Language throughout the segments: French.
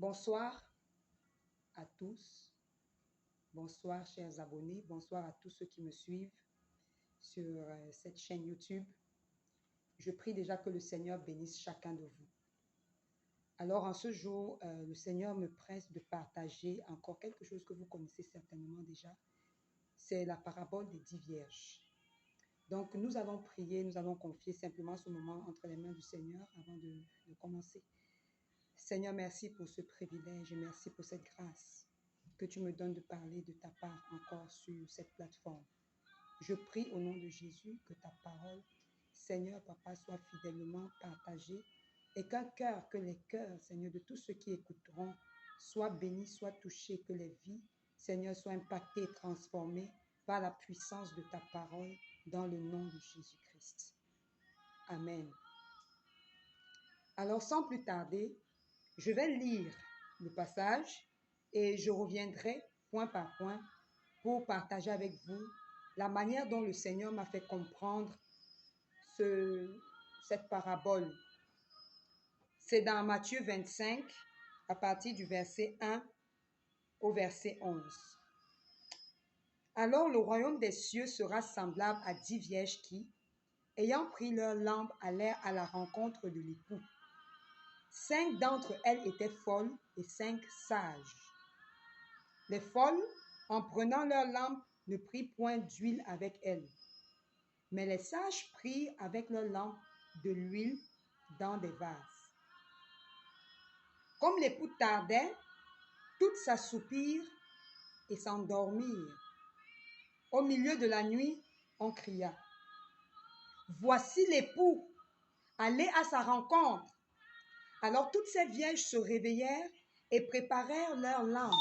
Bonsoir à tous. Bonsoir, chers abonnés. Bonsoir à tous ceux qui me suivent sur cette chaîne YouTube. Je prie déjà que le Seigneur bénisse chacun de vous. Alors, en ce jour, le Seigneur me presse de partager encore quelque chose que vous connaissez certainement déjà. C'est la parabole des 10 vierges. Donc, nous allons prier, nous allons confier simplement ce moment entre les mains du Seigneur avant de commencer. Seigneur, merci pour ce privilège et merci pour cette grâce que tu me donnes de parler de ta part encore sur cette plateforme. Je prie au nom de Jésus que ta parole, Seigneur, Papa, soit fidèlement partagée et qu'un cœur, que les cœurs, Seigneur, de tous ceux qui écouteront, soient bénis, soient touchés, que les vies, Seigneur, soient impactées et transformées par la puissance de ta parole dans le nom de Jésus-Christ. Amen. Alors, sans plus tarder, je vais lire le passage et je reviendrai point par point pour partager avec vous la manière dont le Seigneur m'a fait comprendre cette parabole. C'est dans Matthieu 25, à partir du verset 1 au verset 11. Alors le royaume des cieux sera semblable à 10 vierges qui, ayant pris leur lampe, allèrent à la rencontre de l'époux. 5 d'entre elles étaient folles et 5 sages. Les folles, en prenant leur lampe, ne prirent point d'huile avec elles. Mais les sages prirent avec leur lampe de l'huile dans des vases. Comme l'époux tardait, toutes s'assoupirent et s'endormirent. Au milieu de la nuit, on cria: « Voici l'époux, allez à sa rencontre. » Alors toutes ces vierges se réveillèrent et préparèrent leurs lampes.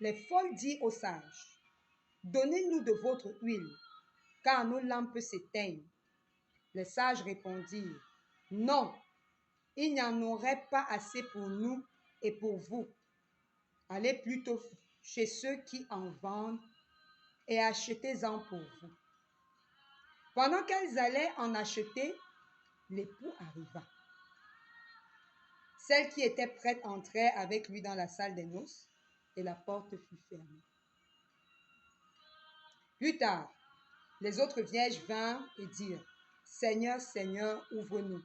Les folles dirent aux sages: « Donnez-nous de votre huile, car nos lampes s'éteignent. » Les sages répondirent: « Non, il n'y en aurait pas assez pour nous et pour vous. Allez plutôt chez ceux qui en vendent et achetez-en pour vous. » Pendant qu'elles allaient en acheter, l'époux arriva. Celles qui étaient prêtes entrèrent avec lui dans la salle des noces et la porte fut fermée. Plus tard, les autres vierges vinrent et dirent: « Seigneur, Seigneur, ouvre-nous. »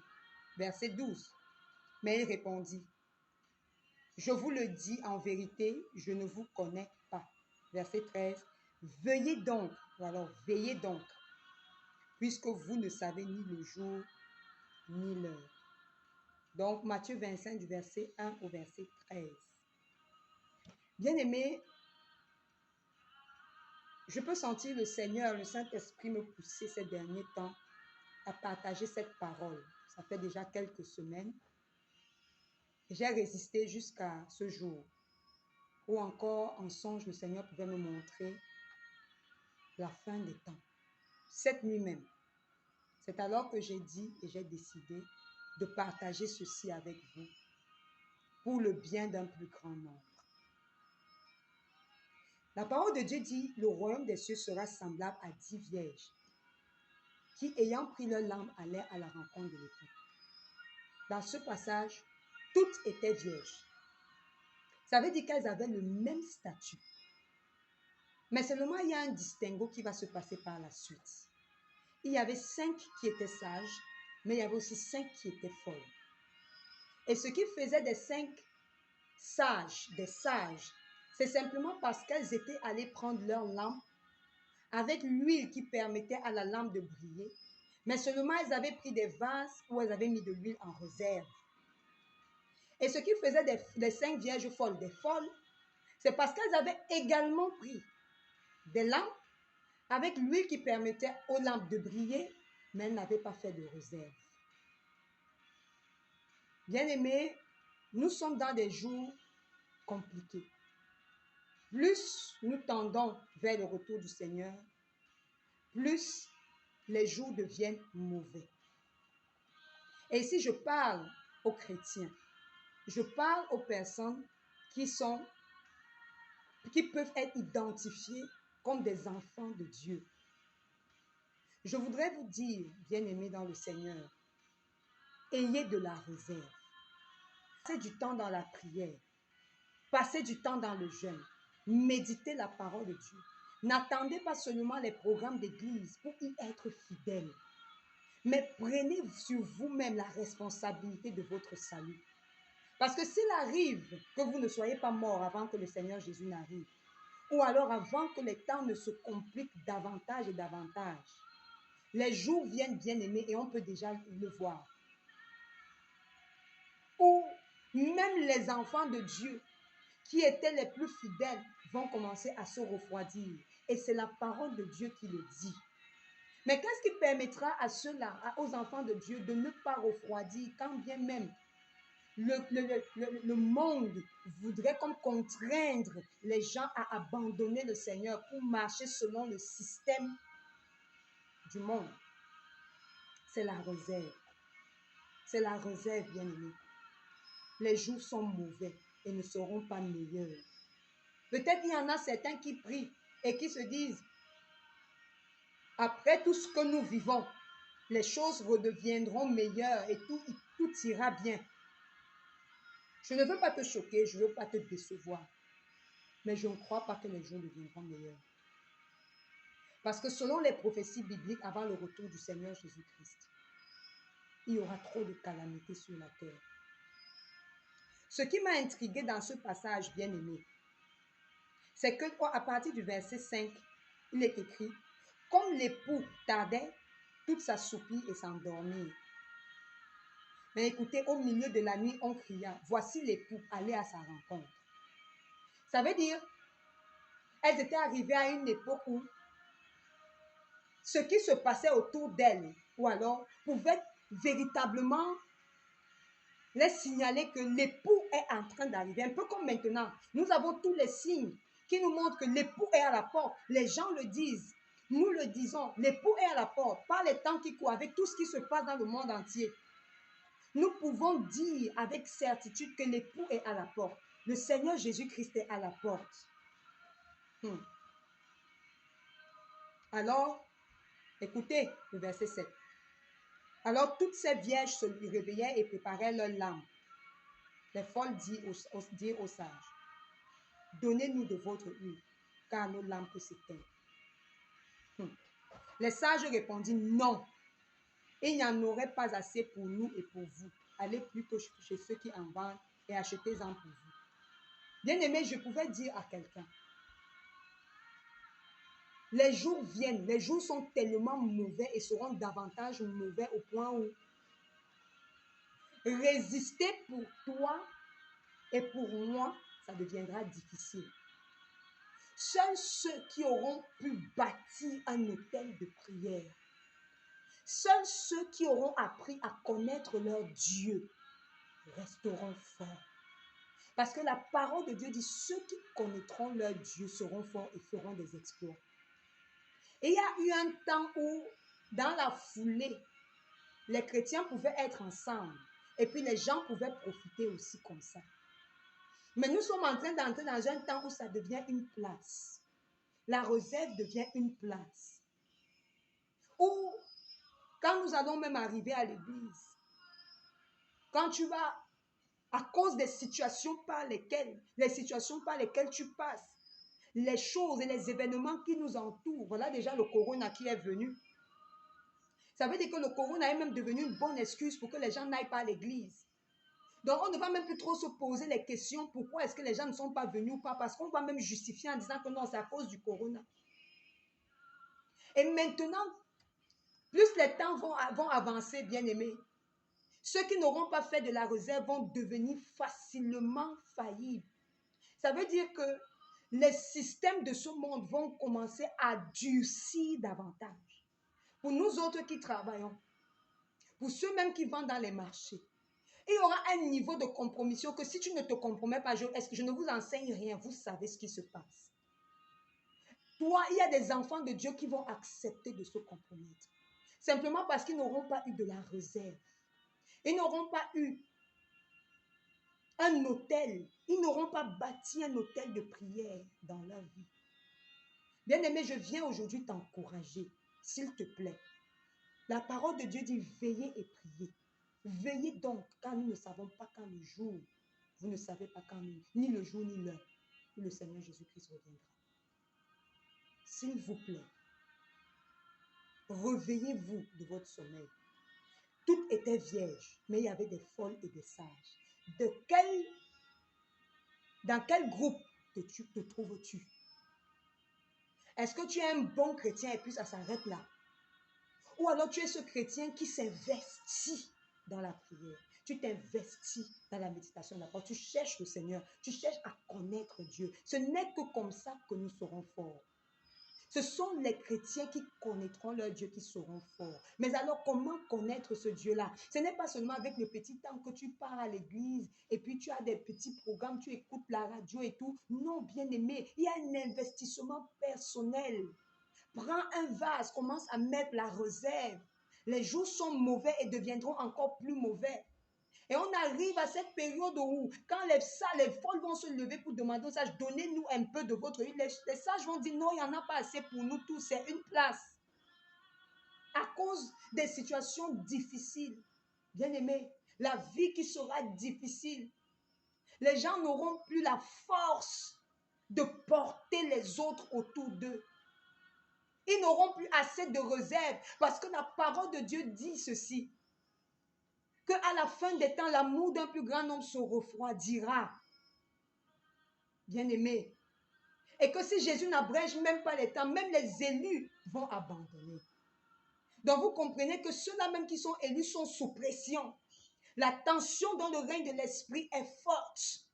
Verset 12. Mais il répondit: « Je vous le dis en vérité, je ne vous connais pas. » Verset 13. « Veillez donc, ou alors veillez donc, puisque vous ne savez ni le jour ni l'heure. » Donc, Matthieu 25, du verset 1 au verset 13. Bien-aimés, je peux sentir le Seigneur, le Saint-Esprit me pousser ces derniers temps à partager cette parole. Ça fait déjà quelques semaines. J'ai résisté jusqu'à ce jour où encore en songe, le Seigneur pouvait me montrer la fin des temps. Cette nuit même, c'est alors que j'ai dit et j'ai décidé de partager ceci avec vous pour le bien d'un plus grand nombre. La parole de Dieu dit: « Le royaume des cieux sera semblable à 10 vierges qui, ayant pris leur lampe, allèrent à la rencontre de l'époux. » Dans ce passage, toutes étaient vierges. Ça veut dire qu'elles avaient le même statut. Mais seulement, il y a un distinguo qui va se passer par la suite. Il y avait 5 qui étaient sages, mais il y avait aussi 5 qui étaient folles. Et ce qui faisait des 5 sages, des sages, c'est simplement parce qu'elles étaient allées prendre leur lampe avec l'huile qui permettait à la lampe de briller. Mais seulement, elles avaient pris des vases où elles avaient mis de l'huile en réserve. Et ce qui faisait des 5 vierges folles, des folles, c'est parce qu'elles avaient également pris des lampes avec l'huile qui permettait aux lampes de briller, mais elles n'avaient pas fait de réserve. Bien-aimés, nous sommes dans des jours compliqués. Plus nous tendons vers le retour du Seigneur, plus les jours deviennent mauvais. Et ici, je parle aux chrétiens. Je parle aux personnes qui peuvent être identifiées comme des enfants de Dieu. Je voudrais vous dire, bien-aimés dans le Seigneur, ayez de la réserve. Passez du temps dans la prière. Passez du temps dans le jeûne. Méditez la parole de Dieu. N'attendez pas seulement les programmes d'église pour y être fidèle, mais prenez sur vous-même la responsabilité de votre salut. Parce que s'il arrive que vous ne soyez pas mort avant que le Seigneur Jésus n'arrive, ou alors avant que les temps ne se compliquent davantage et davantage, les jours viennent bien aimés et on peut déjà le voir. Ou même les enfants de Dieu qui étaient les plus fidèles vont commencer à se refroidir. Et c'est la parole de Dieu qui le dit. Mais qu'est-ce qui permettra à ceux-là, aux enfants de Dieu, de ne pas refroidir quand bien même le monde voudrait comme contraindre les gens à abandonner le Seigneur pour marcher selon le système du monde? C'est la réserve. C'est la réserve, bien-aimé. Les jours sont mauvais et ne seront pas meilleurs. Peut-être il y en a certains qui prient et qui se disent, après tout ce que nous vivons, les choses redeviendront meilleures et tout ira bien. Je ne veux pas te choquer, je ne veux pas te décevoir, mais je ne crois pas que les jours deviendront meilleurs. Parce que selon les prophéties bibliques, avant le retour du Seigneur Jésus-Christ, il y aura trop de calamités sur la terre. Ce qui m'a intrigué dans ce passage bien-aimé, c'est qu'à partir du verset 5, il est écrit, comme l'époux tardait, toute s'assoupit et s'endormit. Mais écoutez, au milieu de la nuit, on cria, voici l'époux, allez à sa rencontre. Ça veut dire, elles étaient arrivées à une époque où ce qui se passait autour d'elles, ou alors, pouvait véritablement les signaler que l'époux est en train d'arriver. Un peu comme maintenant, nous avons tous les signes qui nous montrent que l'époux est à la porte. Les gens le disent, nous le disons, l'époux est à la porte. Par les temps qui courent, avec tout ce qui se passe dans le monde entier, nous pouvons dire avec certitude que l'époux est à la porte. Le Seigneur Jésus-Christ est à la porte. Alors, écoutez le verset 7. Alors toutes ces vierges se réveillaient et préparaient leurs lampes. Les folles dirent aux sages, donnez-nous de votre huile, car nos lampes s'éteignent. Les sages répondirent, non, il n'y en aurait pas assez pour nous et pour vous. Allez plutôt chez ceux qui en vendent et achetez-en pour vous. Bien-aimé, je pouvais dire à quelqu'un, les jours viennent, les jours sont tellement mauvais et seront davantage mauvais au point où résister pour toi et pour moi, ça deviendra difficile. Seuls ceux qui auront pu bâtir un autel de prière, seuls ceux qui auront appris à connaître leur Dieu resteront forts. Parce que la parole de Dieu dit, ceux qui connaîtront leur Dieu seront forts et feront des exploits. Et il y a eu un temps où, dans la foulée, les chrétiens pouvaient être ensemble et puis les gens pouvaient profiter aussi comme ça. Mais nous sommes en train d'entrer dans un temps où ça devient une place. La réserve devient une place. Où, quand nous allons même arriver à l'église, quand tu vas, à cause des situations par lesquelles tu passes, les choses et les événements qui nous entourent, voilà déjà le corona qui est venu. Ça veut dire que le corona est même devenu une bonne excuse pour que les gens n'aillent pas à l'église. Donc, on ne va même plus trop se poser les questions pourquoi est-ce que les gens ne sont pas venus ou pas, parce qu'on va même justifier en disant que non, c'est à cause du corona. Et maintenant, plus les temps vont avancer, bien-aimés, ceux qui n'auront pas fait de la réserve vont devenir facilement faillibles. Ça veut dire que les systèmes de ce monde vont commencer à durcir davantage. Pour nous autres qui travaillons, pour ceux-mêmes qui vendent dans les marchés, il y aura un niveau de compromission que si tu ne te compromets pas, je ne vous enseigne rien, vous savez ce qui se passe. Toi, il y a des enfants de Dieu qui vont accepter de se compromettre. Simplement parce qu'ils n'auront pas eu de la réserve. Ils n'auront pas eu un autel. Ils n'auront pas bâti un autel de prière dans leur vie. Bien-aimé, je viens aujourd'hui t'encourager, s'il te plaît. La parole de Dieu dit veillez et priez. Veillez donc, car nous ne savons pas quand le jour Vous ne savez pas quand, ni le jour, ni l'heure, où le Seigneur Jésus-Christ reviendra. S'il vous plaît, réveillez-vous de votre sommeil. Tout était vierge, mais il y avait des folles et des sages. Dans quel groupe te trouves-tu? Est-ce que tu es un bon chrétien et puis ça s'arrête là? Ou alors tu es ce chrétien qui s'investit dans la prière. Tu t'investis dans la méditation de la parole. Tu cherches le Seigneur. Tu cherches à connaître Dieu. Ce n'est que comme ça que nous serons forts. Ce sont les chrétiens qui connaîtront leur Dieu qui seront forts. Mais alors, comment connaître ce Dieu-là? Ce n'est pas seulement avec le petit temps que tu pars à l'église et puis tu as des petits programmes, tu écoutes la radio et tout. Non, bien aimé, il y a un investissement personnel. Prends un vase, commence à mettre la réserve. Les jours sont mauvais et deviendront encore plus mauvais. Et on arrive à cette période où, quand les folles vont se lever pour demander aux sages, donnez-nous un peu de votre vie. Les sages vont dire, non, il n'y en a pas assez pour nous tous, c'est une place. À cause des situations difficiles, bien aimé, la vie qui sera difficile, les gens n'auront plus la force de porter les autres autour d'eux. Ils n'auront plus assez de réserve parce que la parole de Dieu dit ceci. Qu'à la fin des temps, l'amour d'un plus grand nombre se refroidira. Bien-aimé. Et que si Jésus n'abrège même pas les temps, même les élus vont abandonner. Donc vous comprenez que ceux-là même qui sont élus sont sous pression. La tension dans le règne de l'esprit est forte.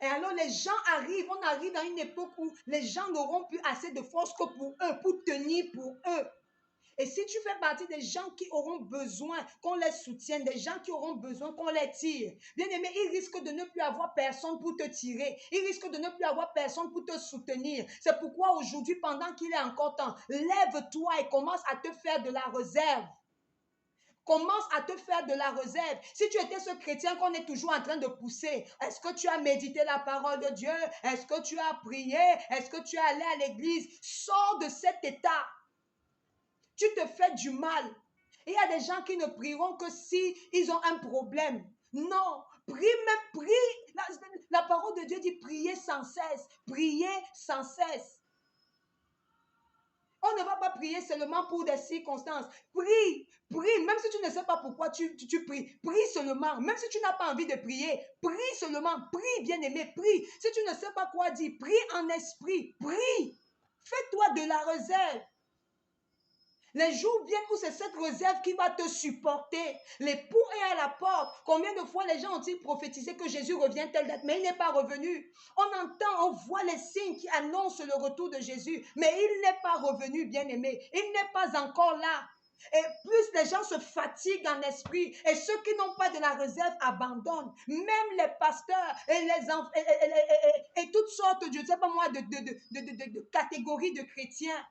Et alors les gens arrivent, on arrive dans une époque où les gens n'auront plus assez de force que pour eux, pour tenir pour eux. Et si tu fais partie des gens qui auront besoin qu'on les soutienne, des gens qui auront besoin qu'on les tire, bien aimé, ils risquent de ne plus avoir personne pour te tirer. Ils risquent de ne plus avoir personne pour te soutenir. C'est pourquoi aujourd'hui, pendant qu'il est encore temps, lève-toi et commence à te faire de la réserve. Commence à te faire de la réserve. Si tu étais ce chrétien qu'on est toujours en train de pousser, est-ce que tu as médité la parole de Dieu? Est-ce que tu as prié? Est-ce que tu es allé à l'église? Sors de cet état. Tu te fais du mal. Il y a des gens qui ne prieront que si ils ont un problème. Non, prie. La parole de Dieu dit prier sans cesse. Prier sans cesse. On ne va pas prier seulement pour des circonstances. Prie, même si tu ne sais pas pourquoi tu pries. Prie seulement, même si tu n'as pas envie de prier. Prie seulement, prie bien-aimé, prie. Si tu ne sais pas quoi dire, prie en esprit, prie. Fais-toi de la réserve. Les jours viennent où c'est cette réserve qui va te supporter. L'époux est à la porte. Combien de fois les gens ont-ils prophétisé que Jésus revient telle date, mais il n'est pas revenu. On entend, on voit les signes qui annoncent le retour de Jésus, mais il n'est pas revenu, bien-aimé. Il n'est pas encore là. Et plus les gens se fatiguent en esprit, et ceux qui n'ont pas de la réserve abandonnent. Même les pasteurs et les enfants et toutes sortes, je ne sais pas moi, de catégories de chrétiens.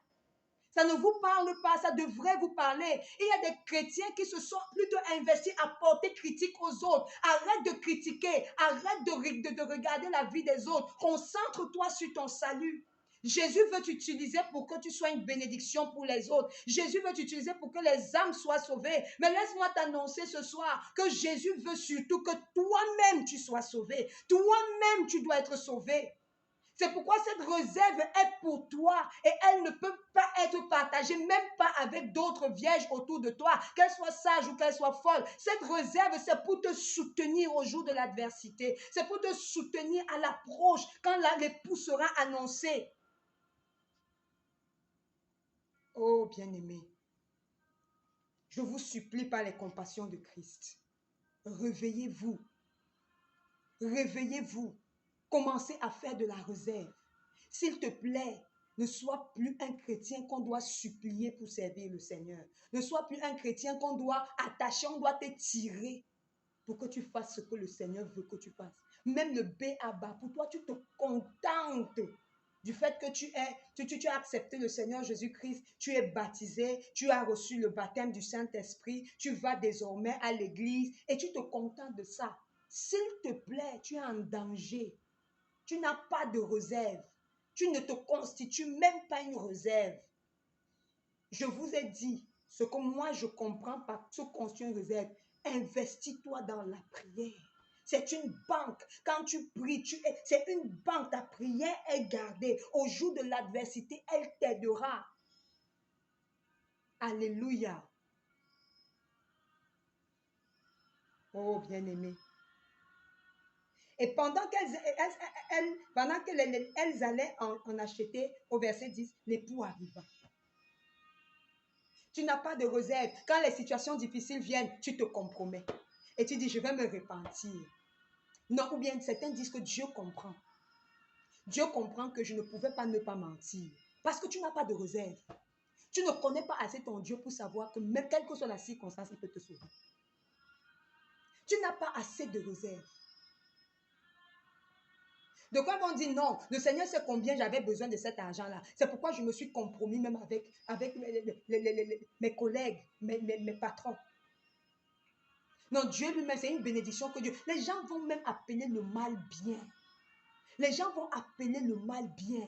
Ça ne vous parle pas, ça devrait vous parler. Il y a des chrétiens qui se sont plutôt investis à porter critique aux autres. Arrête de critiquer, arrête de regarder la vie des autres. Concentre-toi sur ton salut. Jésus veut t'utiliser pour que tu sois une bénédiction pour les autres. Jésus veut t'utiliser pour que les âmes soient sauvées. Mais laisse-moi t'annoncer ce soir que Jésus veut surtout que toi-même tu sois sauvé. Toi-même tu dois être sauvé. C'est pourquoi cette réserve est pour toi et elle ne peut pas être partagée, même pas avec d'autres vierges autour de toi, qu'elles soient sages ou qu'elles soient folles. Cette réserve, c'est pour te soutenir au jour de l'adversité. C'est pour te soutenir à l'approche quand l'époux sera annoncé. Oh, bien-aimé, je vous supplie par les compassions de Christ, réveillez-vous. Réveillez-vous. Commencez à faire de la réserve. S'il te plaît, ne sois plus un chrétien qu'on doit supplier pour servir le Seigneur. Ne sois plus un chrétien qu'on doit attacher, on doit te tirer pour que tu fasses ce que le Seigneur veut que tu fasses. Même le B.A.B.A. pour toi, tu te contentes du fait que tu as accepté le Seigneur Jésus-Christ, tu es baptisé, tu as reçu le baptême du Saint-Esprit, tu vas désormais à l'église et tu te contentes de ça. S'il te plaît, tu es en danger. Tu n'as pas de réserve. Tu ne te constitues même pas une réserve. Je vous ai dit ce que moi je comprends par se constituer une réserve. Investis-toi dans la prière. C'est une banque. Quand tu pries, c'est une banque. Ta prière est gardée. Au jour de l'adversité, elle t'aidera. Alléluia. Oh, bien-aimé. Et pendant qu'elles allaient en acheter, au verset 10, l'époux arriva. Tu n'as pas de réserve. Quand les situations difficiles viennent, tu te compromets. Et tu dis, je vais me repentir. Non, ou bien certains disent que Dieu comprend. Dieu comprend que je ne pouvais pas ne pas mentir. Parce que tu n'as pas de réserve. Tu ne connais pas assez ton Dieu pour savoir que même quelle que soit la circonstance, il peut te sauver. Tu n'as pas assez de réserve. De quoi on dit non, le Seigneur sait combien j'avais besoin de cet argent-là. C'est pourquoi je me suis compromis même avec mes collègues, mes patrons. Non, Dieu lui-même, c'est une bénédiction que Dieu... Les gens vont même appeler le mal bien. Les gens vont appeler le mal bien.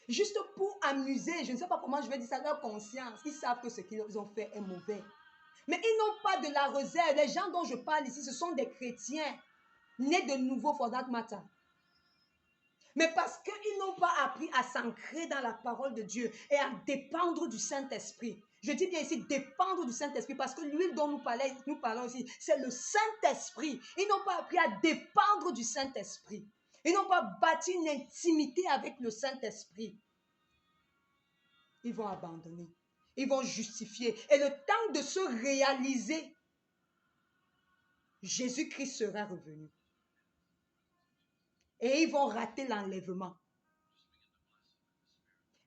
Juste pour amuser, je ne sais pas comment je vais dire ça, leur conscience. Ils savent que ce qu'ils ont fait est mauvais. Mais ils n'ont pas de la réserve. Les gens dont je parle ici, ce sont des chrétiens, nés de nouveau for that matter. Mais parce qu'ils n'ont pas appris à s'ancrer dans la parole de Dieu et à dépendre du Saint-Esprit. Je dis bien ici, dépendre du Saint-Esprit, parce que l'huile dont nous parlons ici, c'est le Saint-Esprit. Ils n'ont pas appris à dépendre du Saint-Esprit. Ils n'ont pas bâti une intimité avec le Saint-Esprit. Ils vont abandonner. Ils vont justifier. Et le temps de se réaliser, Jésus-Christ sera revenu. Et ils vont rater l'enlèvement.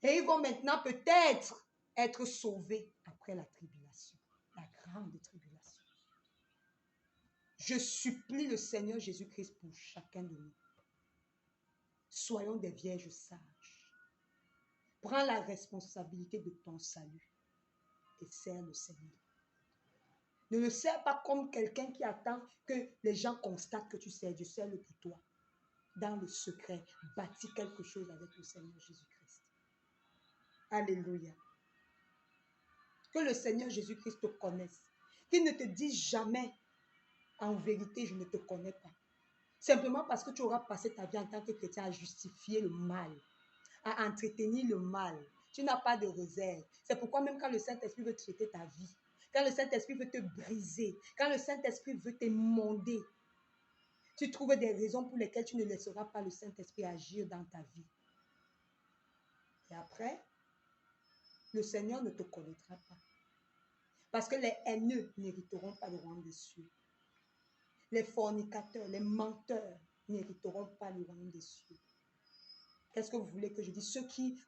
Et ils vont maintenant peut-être être sauvés après la tribulation, la grande tribulation. Je supplie le Seigneur Jésus-Christ pour chacun de nous. Soyons des vierges sages. Prends la responsabilité de ton salut et sers le Seigneur. Ne le sers pas comme quelqu'un qui attend que les gens constatent que tu sers Dieu. Sers-le pour toi. Dans le secret, bâtis quelque chose avec le Seigneur Jésus-Christ. Alléluia. Que le Seigneur Jésus-Christ te connaisse. Qu'il ne te dise jamais, en vérité, je ne te connais pas. Simplement parce que tu auras passé ta vie en tant que chrétien à justifier le mal, à entretenir le mal. Tu n'as pas de réserve. C'est pourquoi même quand le Saint-Esprit veut traiter ta vie, quand le Saint-Esprit veut te briser, quand le Saint-Esprit veut t'émonder, tu trouves des raisons pour lesquelles tu ne laisseras pas le Saint-Esprit agir dans ta vie. Et après, le Seigneur ne te connaîtra pas. Parce que les haineux n'hériteront pas le royaume des cieux. Les fornicateurs, les menteurs n'hériteront pas le royaume des cieux. Qu'est-ce que vous voulez que je dise? Ceux qui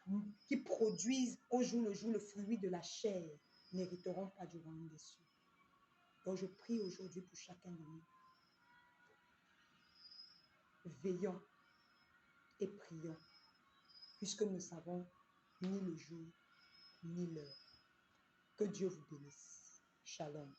produisent au jour le jour le fruit de la chair n'hériteront pas du royaume des cieux. Donc je prie aujourd'hui pour chacun de nous. Veillons et prions, puisque nous ne savons ni le jour, ni l'heure. Que Dieu vous bénisse. Shalom.